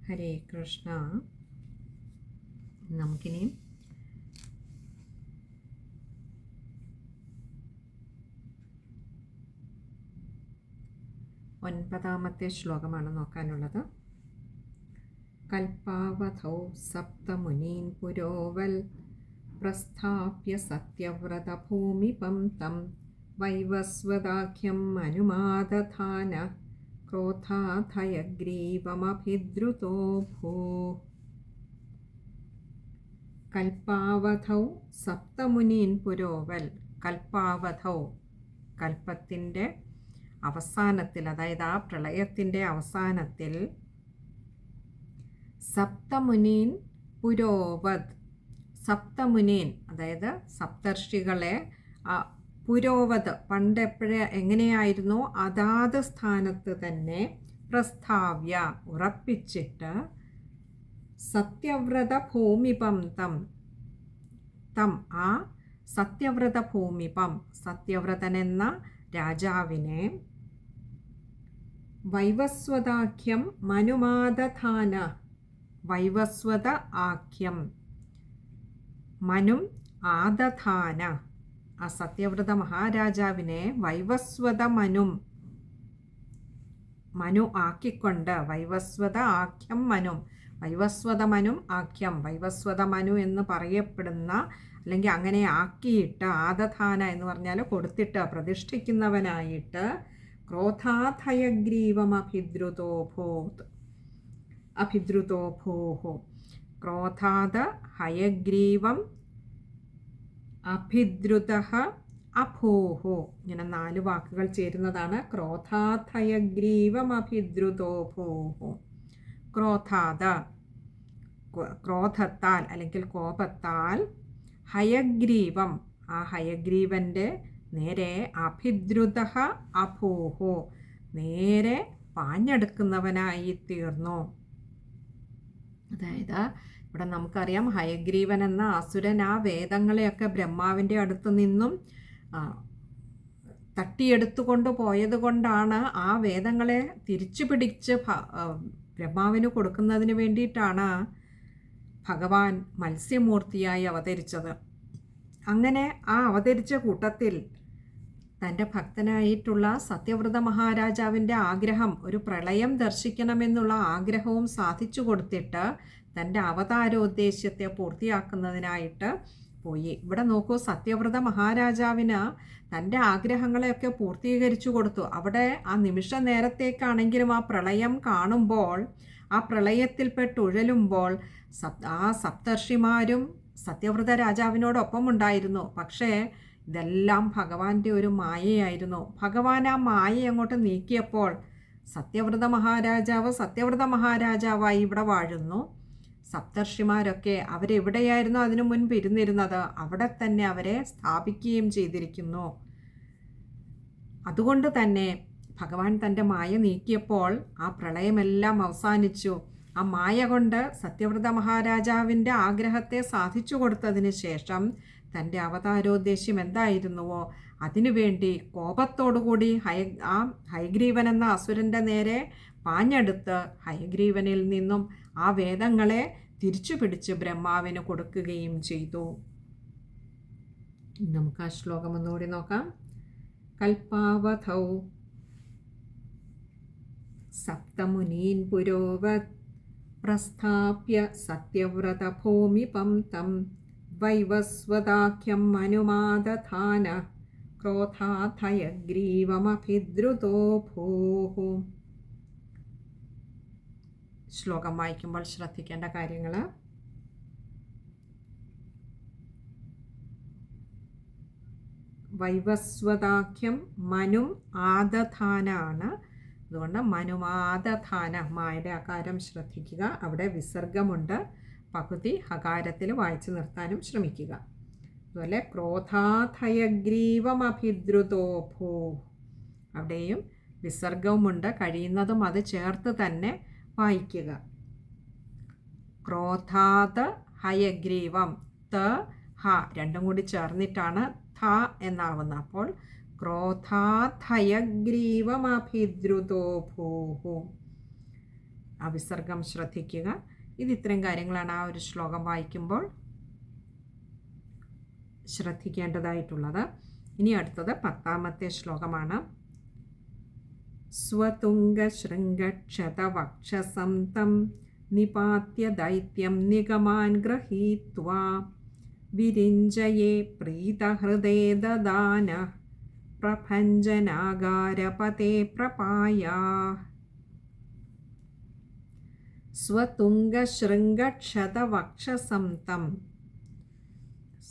ഹരേ കൃഷ്ണ. നമുക്കിനി ഒൻപതാമത്തെ ശ്ലോകമാണ് നോക്കാനുള്ളത്. കൽപ്പാവധൗ സപ്തമുനീൻ പുരോവൽ പ്രസ്ഥാപ്യ സത്യവ്രതഭൂമിപം തം വൈവസ്വതാഖ്യം അനുമാദധാന ക്രോധാധയഗ്രീവമഭിദ്രുതോ ഭൂ. കൽപ്പാവധൗ സപ്തമുനീൻ പുരോവൽ. കൽപ്പാവധൗ, കൽപ്പത്തിൻ്റെ അവസാനത്തിൽ, അതായത് ആ പ്രളയത്തിൻ്റെ അവസാനത്തിൽ, സപ്തമുനീൻ പുരോവത്, സപ്തമുനീൻ അതായത് സപ്തർഷികളെ പുരോവത് എങ്ങനെയായിരുന്നോ അതാത് സ്ഥാനത്ത് തന്നെ പ്രസ്താവ്യ ഉറപ്പിച്ചിട്ട് സത്യവ്രത ഭൂമിപം തം ആ സത്യവ്രത ഭൂമിപം സത്യവ്രതനെന്ന രാജാവിനെ വൈവസ്വതാഖ്യം മനുമാദധാന. വൈവസ്വത ആഖ്യം മനും ആദധാന. ആ സത്യവ്രത മഹാരാജാവിനെ വൈവസ്വത മനു ആക്കിക്കൊണ്ട്, വൈവസ്വത ആഖ്യം മനും, വൈവസ്വത മനും ആഖ്യം, വൈവസ്വത മനു എന്ന് പറയപ്പെടുന്ന, അല്ലെങ്കിൽ അങ്ങനെ ആക്കിയിട്ട്, ആദധാന എന്ന് പറഞ്ഞാൽ കൊടുത്തിട്ട്, പ്രതിഷ്ഠിക്കുന്നവനായിട്ട് ക്രോധാധയഗ്രീവമഭിദ്രുതോ ഭൂഹു. ക്രോധാദ ഹയഗ്രീവം അഭിദ്രുതഃ അഭൂഹു. ഇങ്ങനെ 4 വാക്കുകൾ ചേരുന്നതാണ് ക്രോധാധയഗ്രീവമഭിദ്രുതോ ഭൂഹു. ക്രോധാദ, ക്രോധത്താൽ അല്ലെങ്കിൽ കോപത്താൽ, ഹയഗ്രീവം ആ ഹയഗ്രീവൻ്റെ നേരെ, അഭിദ്രുതഃ അഭൂഹു നേരെ പാഞ്ഞെടുക്കുന്നവനായി തീർന്നു. അതായത് ഇവിടെ നമുക്കറിയാം, ഹയഗ്രീവൻ എന്ന അസുരൻ ആ വേദങ്ങളെയൊക്കെ ബ്രഹ്മാവിൻ്റെ അടുത്ത് നിന്നും തട്ടിയെടുത്തുകൊണ്ട് പോയത് കൊണ്ടാണ് ആ വേദങ്ങളെ തിരിച്ചു പിടിച്ച് ബ്രഹ്മാവിന് കൊടുക്കുന്നതിന് വേണ്ടിയിട്ടാണ് ഭഗവാൻ മത്സ്യമൂർത്തിയായി അവതരിച്ചത്. അങ്ങനെ ആ അവതരിച്ച കൂട്ടത്തിൽ തൻ്റെ ഭക്തനായിട്ടുള്ള സത്യവ്രത മഹാരാജാവിൻ്റെ ആഗ്രഹം, ഒരു പ്രളയം ദർശിക്കണമെന്നുള്ള ആഗ്രഹവും സാധിച്ചു കൊടുത്തിട്ട് തൻ്റെ അവതാരോദ്ദേശ്യത്തെ പൂർത്തിയാക്കുന്നതിനായിട്ട് പോയി. ഇവിടെ നോക്കൂ, സത്യവ്രത മഹാരാജാവിന് തൻ്റെ ആഗ്രഹങ്ങളെയൊക്കെ പൂർത്തീകരിച്ചു കൊടുത്തു. അവിടെ ആ നിമിഷ നേരത്തേക്കാണെങ്കിലും ആ പ്രളയം കാണുമ്പോൾ, ആ പ്രളയത്തിൽപ്പെട്ടുഴലുമ്പോൾ ആ സപ്തർഷിമാരും സത്യവ്രത രാജാവിനോടൊപ്പം ഉണ്ടായിരുന്നു. പക്ഷേ ഇതെല്ലാം ഭഗവാന്റെ ഒരു മായയായിരുന്നു. ഭഗവാൻ ആ മായ അങ്ങോട്ട് നീക്കിയപ്പോൾ സത്യവ്രത മഹാരാജാവായി ഇവിടെ വാഴുന്നു. സപ്തർഷിമാരൊക്കെ അവരെവിടെയായിരുന്നു അതിനു മുൻപ് ഇരുന്നിരുന്നത്, അവിടെ തന്നെ അവരെ സ്ഥാപിക്കുകയും ചെയ്തിരിക്കുന്നു. അതുകൊണ്ട് തന്നെ ഭഗവാൻ തൻ്റെ മായ നീക്കിയപ്പോൾ ആ പ്രളയമെല്ലാം അവസാനിച്ചു. ആ മായ കൊണ്ട് സത്യവ്രത മഹാരാജാവിൻ്റെ ആഗ്രഹത്തെ സാധിച്ചു കൊടുത്തതിന് ശേഷം തൻ്റെ അവതാരോദ്ദേശ്യം എന്തായിരുന്നുവോ അതിനുവേണ്ടി കോപത്തോടുകൂടി ഹയഗ്രീവൻ എന്ന അസുരൻ്റെ നേരെ പാഞ്ഞെടുത്ത് ഹയഗ്രീവനിൽ നിന്നും ആ വേദങ്ങളെ തിരിച്ചു പിടിച്ച് ബ്രഹ്മാവിന് കൊടുക്കുകയും ചെയ്തു. നമുക്ക് ആ ശ്ലോകം ഒന്നുകൂടി നോക്കാം. കൽപ്പാവധൗ സപ്തമുനീൻ പുരോവത് പ്രസ്ഥാപ്യ സത്യവ്രത ഭൂമിപം തം വൈവസ്വതാഖ്യം അനുമാദധാന ക്രോധാധയഗ്രീവമഭിദ്രുതോ ഭൂഹു. ശ്ലോകം വായിക്കുമ്പോൾ ശ്രദ്ധിക്കേണ്ട കാര്യങ്ങൾ: വൈവസ്വതാഖ്യം മനും ആദധാനാണ്. അതുകൊണ്ട് മനുമാദധാന, മായുടെ ആകാരം ശ്രദ്ധിക്കുക. അവിടെ വിസർഗമുണ്ട്, പകുതി ഹകാരത്തിൽ വായിച്ചു നിർത്താനും ശ്രമിക്കുക. അതുപോലെ ക്രോധാധയഗ്രീവമഭിദ്രുതോ ഭൂ, അവിടെയും വിസർഗവുമുണ്ട്, കഴിയുന്നതും അത് ചേർത്ത് തന്നെ വായിക്കുക. ക്രോധാദ ഹയഗ്രീവം, ത ഹ രണ്ടും കൂടി ചേർന്നിട്ടാണ് ഥ എന്നാവുന്നത്. അപ്പോൾ ക്രോധാധയഗ്രീവമഭിദ്രുതോ ഭൂഹു. ആ വിസർഗം ശ്രദ്ധിക്കുക. ഇത്രയും കാര്യങ്ങളാണ് ആ ഒരു ശ്ലോകം വായിക്കുമ്പോൾ ശ്രദ്ധിക്കേണ്ടതായിട്ടുള്ളത്. ഇനി അടുത്തത് 10ാമത്തെ ശ്ലോകമാണ്. സ്വതുംഗശൃംഗക്ഷതവക്ഷസം തം നിപാത്യ ദൈത്യം നിഗമാൻ ഗൃഹീത്വാ വിരിഞ്ചയേ പ്രീതഹൃദേ ദദാന പ്രഭഞ്ജനാകാരപതേ പ്രപായാ. സ്വതുംഗശൃംഗക്ഷതവക്ഷസം തം.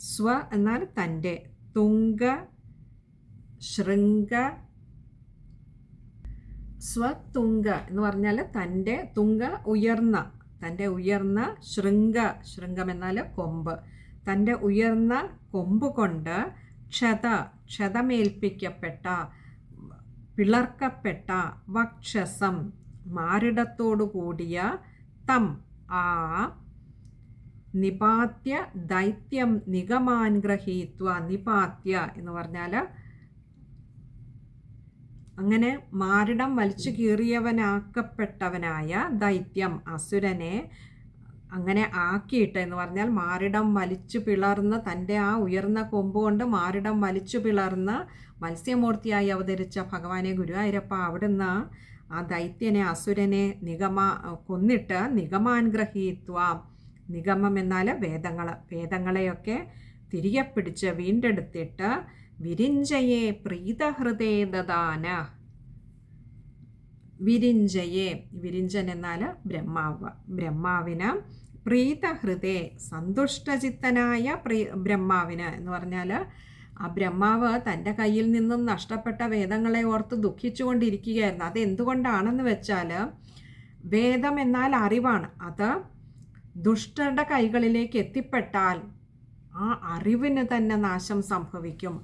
സ്വ എന്നാൽ തൻ്റെ, തുംഗ ശൃംഗ. സ്വതുംഗ എന്ന് പറഞ്ഞാൽ തൻ്റെ, തുംഗ ഉയർന്ന, തൻ്റെ ഉയർന്ന, ശൃംഗം എന്നാൽ കൊമ്പ്, തൻ്റെ ഉയർന്ന കൊമ്പ് കൊണ്ട് ക്ഷതമേൽപ്പിക്കപ്പെട്ട, പിളർക്കപ്പെട്ട, വക്ഷസം മാറിടത്തോടു കൂടിയ, തം ആ, നിപാത്യ ദൈത്യം നിഗമാൻ ഗ്രഹീത്വ. നിപാത്യ എന്ന് പറഞ്ഞാൽ അങ്ങനെ മാറിടം വലിച്ചു കീറിയവനാക്കപ്പെട്ടവനായ ദൈത്യം, അസുരനെ അങ്ങനെ ആക്കിയിട്ട് എന്ന് പറഞ്ഞാൽ മാറിടം വലിച്ചു പിളർന്ന്, തൻ്റെ ആ ഉയർന്ന കൊമ്പ് കൊണ്ട് മാറിടം വലിച്ചു പിളർന്ന് മത്സ്യമൂർത്തിയായി അവതരിച്ച ഭഗവാനെ ഗുരുവായൂരപ്പ അവിടുന്ന് ആ ദൈത്യനെ, അസുരനെ കൊന്നിട്ട് നിഗമാൻ ഗ്രഹീത്വ. നിഗമം എന്നാൽ വേദങ്ങളെയൊക്കെ തിരികെ പിടിച്ച് വീണ്ടെടുത്തിട്ട് വിരിഞ്ചയെ പ്രീതഹൃദേ ദദാന. വിരിഞ്ചൻ എന്നാൽ ബ്രഹ്മാവിന് പ്രീതഹൃദേ സന്തുഷ്ടചിത്തനായ ബ്രഹ്മാവിന് എന്ന് പറഞ്ഞാൽ ആ ബ്രഹ്മാവ് തൻ്റെ കയ്യിൽ നിന്നും നഷ്ടപ്പെട്ട വേദങ്ങളെ ഓർത്ത് ദുഃഖിച്ചുകൊണ്ടിരിക്കുകയായിരുന്നു. അത് എന്തുകൊണ്ടാണെന്ന് വെച്ചാൽ വേദം എന്നാൽ അറിവാണ്. അത് ദുഷ്ടരുടെ കൈകളിലേക്ക് എത്തിപ്പെട്ടാൽ ആ അറിവിന് തന്നെ നാശം സംഭവിക്കും.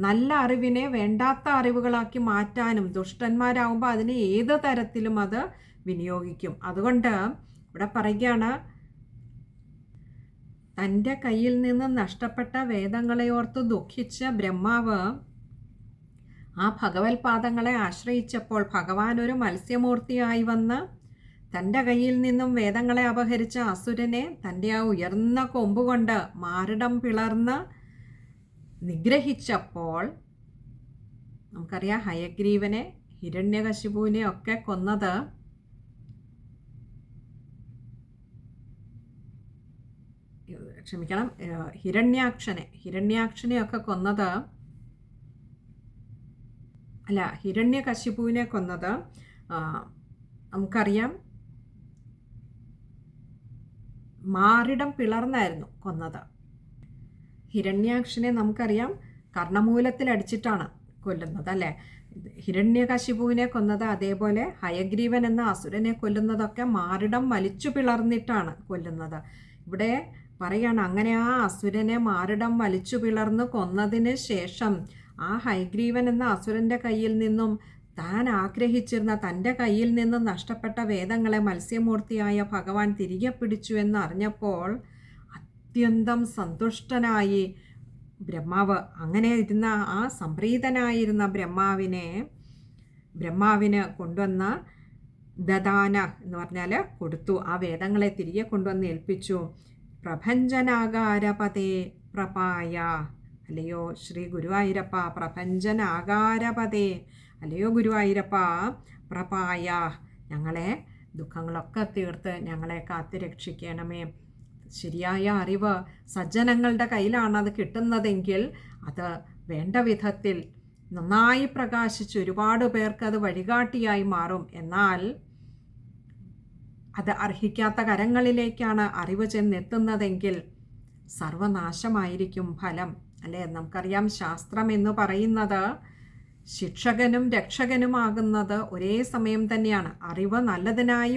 നല്ല അറിവിനെ വേണ്ടാത്ത അറിവുകളാക്കി മാറ്റാനും ദുഷ്ടന്മാരാകുമ്പോൾ അതിനെ ഏത് തരത്തിലും അത് വിനിയോഗിക്കും. അതുകൊണ്ട് ഇവിടെ പറയുകയാണ്, തൻ്റെ കയ്യിൽ നിന്ന് നഷ്ടപ്പെട്ട വേദങ്ങളെ ഓർത്ത് ദുഃഖിച്ച ബ്രഹ്മാവ് ആ ഭഗവത്പാദങ്ങളെ ആശ്രയിച്ചപ്പോൾ ഭഗവാൻ ഒരു മത്സ്യമൂർത്തിയായി വന്ന് തൻ്റെ കയ്യിൽ നിന്നും വേദങ്ങളെ അപഹരിച്ച അസുരനെ തൻ്റെ ആ ഉയർന്ന കൊമ്പുകൊണ്ട് മാറിടം പിളർന്ന് നിഗ്രഹിച്ചപ്പോൾ, നമുക്കറിയാം ഹയഗ്രീവനെ, ഹിരണ്യകശിപുവിനെ ഒക്കെ കൊന്നത് ഹിരണ്യാക്ഷനെയൊക്കെ കൊന്നത്, അല്ല, ഹിരണ്യകശിപുവിനെ കൊന്നത് നമുക്കറിയാം മാറിടം പിളർന്നായിരുന്നു കൊന്നത്. ഹിരണ്യാക്ഷനെ നമുക്കറിയാം കർണമൂലത്തിൽ അടിച്ചിട്ടാണ് കൊല്ലുന്നത്, അല്ലേ? ഹിരണ്യകശിപുവിനെ കൊന്നത്, അതേപോലെ ഹയഗ്രീവൻ എന്ന അസുരനെ കൊല്ലുന്നതൊക്കെ മാറിടം വലിച്ചു പിളർന്നിട്ടാണ് കൊല്ലുന്നത്. ഇവിടെ പറയാണ്, അങ്ങനെ ആ അസുരനെ മാറിടം വലിച്ചു പിളർന്ന് കൊന്നതിന് ശേഷം ആ ഹയഗ്രീവൻ എന്ന അസുരൻ്റെ കയ്യിൽ നിന്നും താൻ ആഗ്രഹിച്ചിരുന്ന, തൻ്റെ കയ്യിൽ നിന്നും നഷ്ടപ്പെട്ട വേദങ്ങളെ മത്സ്യമൂർത്തിയായ ഭഗവാൻ തിരികെ പിടിച്ചു എന്നറിഞ്ഞപ്പോൾ അത്യന്തം സന്തുഷ്ടനായി ബ്രഹ്മാവ്. അങ്ങനെ ഇരുന്ന ആ സംപ്രീതനായിരുന്ന ബ്രഹ്മാവിന് കൊണ്ടുവന്ന ദദാന എന്ന് പറഞ്ഞാൽ കൊടുത്തു. ആ വേദങ്ങളെ തിരികെ കൊണ്ടുവന്ന് ഏൽപ്പിച്ചു. പ്രഭഞ്ജനാകാരപതേ പ്രപായ. അല്ലയോ ശ്രീ ഗുരുവായൂരപ്പ, പ്രപഞ്ചനാകാരപതേ, അല്ലയോ ഗുരുവായൂരപ്പ, പ്രപായ, ഞങ്ങളെ ദുഃഖങ്ങളൊക്കെ തീർത്ത് ഞങ്ങളെ കാത്തു രക്ഷിക്കണമേ. ശരിയായ അറിവ് സജ്ജനങ്ങളുടെ കയ്യിലാണ് അത് കിട്ടുന്നതെങ്കിൽ അത് വേണ്ട വിധത്തിൽ നന്നായി പ്രകാശിച്ച് ഒരുപാട് പേർക്ക് അത് വഴികാട്ടിയായി മാറും. എന്നാൽ അത് അർഹിക്കാത്ത കരങ്ങളിലേക്കാണ് അറിവ് ചെന്നെത്തുന്നതെങ്കിൽ സർവനാശമായിരിക്കും ഫലം, അല്ലേ? നമുക്കറിയാം, ശാസ്ത്രം എന്ന് പറയുന്നത് ശിക്ഷകനും രക്ഷകനുമാകുന്നത് ഒരേ സമയം തന്നെയാണ്. അറിവ് നല്ലതിനായി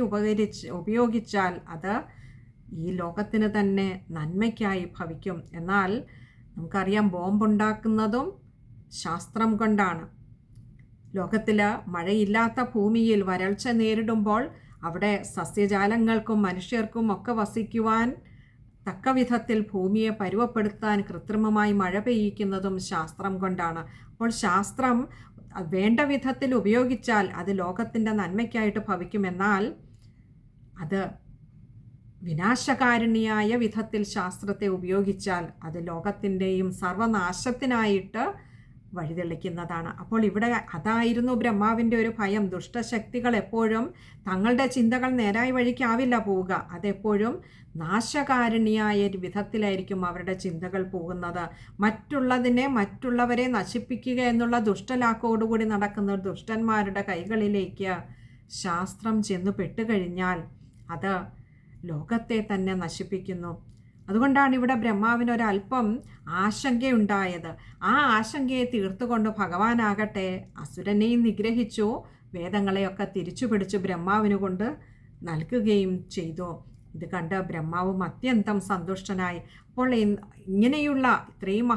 ഉപയോഗിച്ചാൽ അത് ഈ ലോകത്തിന് തന്നെ നന്മയ്ക്കായി ഭവിക്കും. എന്നാൽ നമുക്കറിയാം, ബോംബുണ്ടാക്കുന്നതും ശാസ്ത്രം കൊണ്ടാണ്. ലോകത്തിൽ മഴയില്ലാത്ത ഭൂമിയിൽ വരൾച്ച നേരിടുമ്പോൾ അവിടെ സസ്യജാലങ്ങൾക്കും മനുഷ്യർക്കും ഒക്കെ വസിക്കുവാൻ തക്ക വിധത്തിൽ ഭൂമിയെ പരുവപ്പെടുത്താൻ കൃത്രിമമായി മഴ പെയ്യിക്കുന്നതും ശാസ്ത്രം കൊണ്ടാണ്. അപ്പോൾ ശാസ്ത്രം വേണ്ട വിധത്തിൽ ഉപയോഗിച്ചാൽ അത് ലോകത്തിൻ്റെ നന്മയ്ക്കായിട്ട് ഭവിക്കുമെന്നാൽ അത് വിനാശകാരിണിയായ വിധത്തിൽ ശാസ്ത്രത്തെ ഉപയോഗിച്ചാൽ അത് ലോകത്തിൻ്റെയും സർവനാശത്തിനായിട്ട് വഴിതെളിക്കുന്നതാണ്. അപ്പോൾ ഇവിടെ അതായിരുന്നു ബ്രഹ്മാവിൻ്റെ ഒരു ഭയം. ദുഷ്ടശക്തികൾ എപ്പോഴും തങ്ങളുടെ ചിന്തകൾ നേരായ വഴിക്കാവില്ല പോവുക, അതെപ്പോഴും നാശകാരിണിയായ ഒരു വിധത്തിലായിരിക്കും അവരുടെ ചിന്തകൾ പോകുന്നത്. മറ്റുള്ളവരെ നശിപ്പിക്കുക എന്നുള്ള ദുഷ്ടലാക്കോടുകൂടി നടക്കുന്ന ദുഷ്ടന്മാരുടെ കൈകളിലേക്ക് ശാസ്ത്രം ചെന്നു പെട്ടുകഴിഞ്ഞാൽ അത് ലോകത്തെ തന്നെ നശിപ്പിക്കുന്നു. അതുകൊണ്ടാണ് ഇവിടെ ബ്രഹ്മാവിനൊരല്പം ആശങ്കയുണ്ടായത്. ആ ആശങ്കയെ തീർത്തുകൊണ്ട് ഭഗവാനാകട്ടെ അസുരനെയും നിഗ്രഹിച്ചു, വേദങ്ങളെയൊക്കെ തിരിച്ചു പിടിച്ച് ബ്രഹ്മാവിന് കൊണ്ട് നൽകുകയും ചെയ്തു. ഇത് കണ്ട് ബ്രഹ്മാവും അത്യന്തം സന്തുഷ്ടനായി. അപ്പോൾ ഇങ്ങനെയുള്ള ഇത്രയും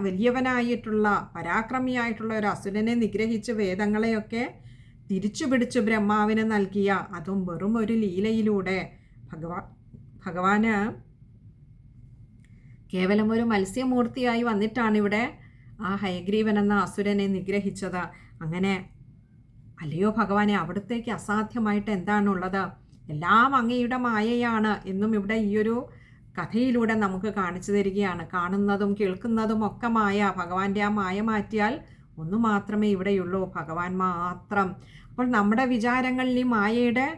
വലിയവനായിട്ടുള്ള പരാക്രമിയായിട്ടുള്ള ഒരു അസുരനെ നിഗ്രഹിച്ച് വേദങ്ങളെയൊക്കെ തിരിച്ചു പിടിച്ച് ബ്രഹ്മാവിന് നൽകിയ, അതും വെറും ഒരു ലീലയിലൂടെ ഭഗവാന് കേവലം ഒരു മത്സ്യമൂർത്തിയായി വന്നിട്ടാണ് ഇവിടെ ആ ഹയഗ്രീവൻ എന്ന അസുരനെ നിഗ്രഹിച്ചത്. അങ്ങനെ അല്ലയോ ഭഗവാനെ, അവിടത്തേക്ക് അസാധ്യമായിട്ട് എന്താണുള്ളത്? എല്ലാം അങ്ങയുടെ മായയാണ് എന്നും ഇവിടെ ഈ ഒരു കഥയിലൂടെ നമുക്ക് കാണിച്ചു തരികയാണ്. കാണുന്നതും കേൾക്കുന്നതും ഒക്കെ മായ. ഭഗവാന്റെ ആ മായ മാറ്റിയാൽ ഒന്നു മാത്രമേ ഇവിടെയുള്ളൂ, ഭഗവാൻ മാത്രം. അപ്പോൾ നമ്മുടെ വിചാരങ്ങളിൽ ഈ മായയുടെ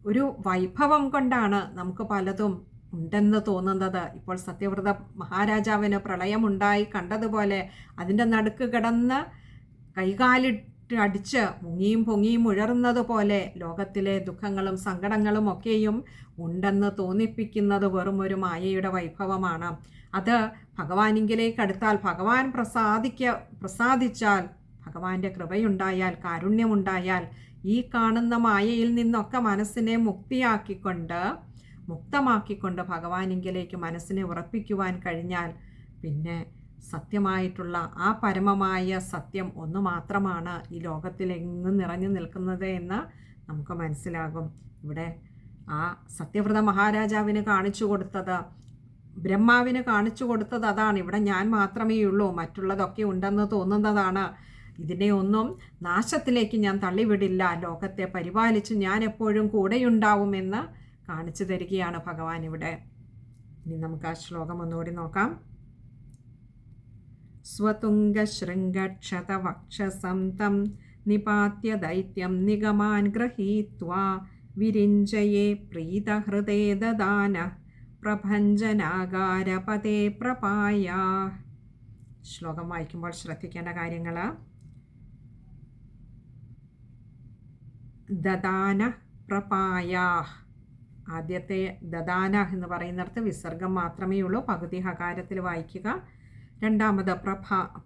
ഒരു വൈഭവം കൊണ്ടാണ് നമുക്ക് പലതും ഉണ്ടെന്ന് തോന്നുന്നത്. ഇപ്പോൾ സത്യവ്രത മഹാരാജാവിന് പ്രളയമുണ്ടായി കണ്ടതുപോലെ അതിൻ്റെ നടുക്ക് കിടന്ന് കൈകാലിട്ട് അടിച്ച് മുങ്ങിയും പൊങ്ങിയും ഉഴറുന്നത് പോലെ ലോകത്തിലെ ദുഃഖങ്ങളും സങ്കടങ്ങളും ഒക്കെയും ഉണ്ടെന്ന് തോന്നിപ്പിക്കുന്നത് വെറും ഒരു മായയുടെ വൈഭവമാണ്. അത് ഭഗവാനിങ്കിലേക്ക് അടുത്താൽ, ഭഗവാൻ പ്രസാദിച്ചാൽ, ഭഗവാന്റെ കൃപയുണ്ടായാൽ, കാരുണ്യമുണ്ടായാൽ ഈ കാണുന്ന മായയിൽ നിന്നൊക്കെ മനസ്സിനെ മുക്തമാക്കിക്കൊണ്ട് ഭഗവാനിങ്കിലേക്ക് മനസ്സിനെ ഉറപ്പിക്കുവാൻ കഴിഞ്ഞാൽ പിന്നെ സത്യമായിട്ടുള്ള ആ പരമമായ സത്യം ഒന്ന് മാത്രമാണ് ഈ ലോകത്തിലെങ്ങും നിറഞ്ഞു നിൽക്കുന്നത് എന്ന് നമുക്ക് മനസ്സിലാകും. ഇവിടെ ആ സത്യവ്രത മഹാരാജാവിന് കാണിച്ചു കൊടുത്തത്, ബ്രഹ്മാവിന് കാണിച്ചു കൊടുത്തത് അതാണ്. ഇവിടെ ഞാൻ മാത്രമേ ഉള്ളൂ, മറ്റുള്ളതൊക്കെ ഉണ്ടെന്ന് തോന്നുന്നതാണ്. ഇതിനെ ഒന്നും നാശത്തിലേക്ക് ഞാൻ തള്ളിവിടില്ല, ലോകത്തെ പരിപാലിച്ച് ഞാൻ എപ്പോഴും കൂടെയുണ്ടാവുമെന്ന് കാണിച്ചു തരികയാണ് ഭഗവാൻ ഇവിടെ. ഇനി നമുക്ക് ആ ശ്ലോകം ഒന്നുകൂടി നോക്കാം. സ്വതുംഗശൃംഗക്ഷതവക്ഷസം തം നിപാത്യ ദൈത്യം നിഗമാൻ ഗൃഹീത്വാ വിരിഞ്ചയേ പ്രീതഹൃദേ ദദാന പ്രഭഞ്ജനാകാരപദേ പ്രപായ. ശ്ലോകം വായിക്കുമ്പോൾ ശ്രദ്ധിക്കേണ്ട കാര്യങ്ങൾ: ദദാന പ്രപായ. ആദ്യത്തെ ദദാന എന്ന് പറയുന്നിടത്ത് വിസർഗം മാത്രമേ ഉള്ളൂ, പകുതി ഹകാരത്തിൽ വായിക്കുക. രണ്ടാമത്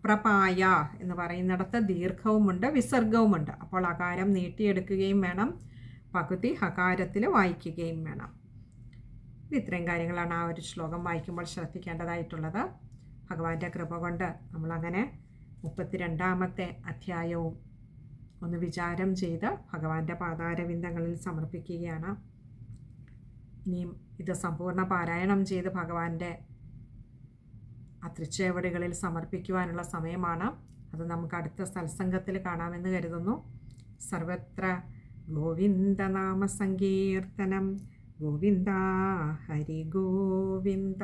പ്രപായ എന്ന് പറയുന്നിടത്ത് ദീർഘവുമുണ്ട് വിസർഗവുമുണ്ട്. അപ്പോൾ ഹകാരം നീട്ടിയെടുക്കുകയും വേണം, പകുതി ഹകാരത്തിൽ വായിക്കുകയും വേണം. ഇത്രയും കാര്യങ്ങളാണ് ആ ഒരു ശ്ലോകം വായിക്കുമ്പോൾ ശ്രദ്ധിക്കേണ്ടതായിട്ടുള്ളത്. ഭഗവാന്റെ കൃപ കൊണ്ട് നമ്മളങ്ങനെ 32ാമത്തെ അധ്യായവും ഒന്ന് വിചാരം ചെയ്ത് ഭഗവാന്റെ പാതാരവിന്ദങ്ങളിൽ സമർപ്പിക്കുകയാണ്. ഇനിയും ഇത് സമ്പൂർണ്ണ പാരായണം ചെയ്ത് ഭഗവാന്റെ ആ തൃച്ചേവടികളിൽ സമർപ്പിക്കുവാനുള്ള സമയമാണ്. അത് നമുക്ക് അടുത്ത സത്സംഗത്തിൽ കാണാമെന്ന് കരുതുന്നു. സർവത്ര ഗോവിന്ദനാമ സങ്കീർത്തനം. ഗോവിന്ദ ഹരി ഗോവിന്ദ.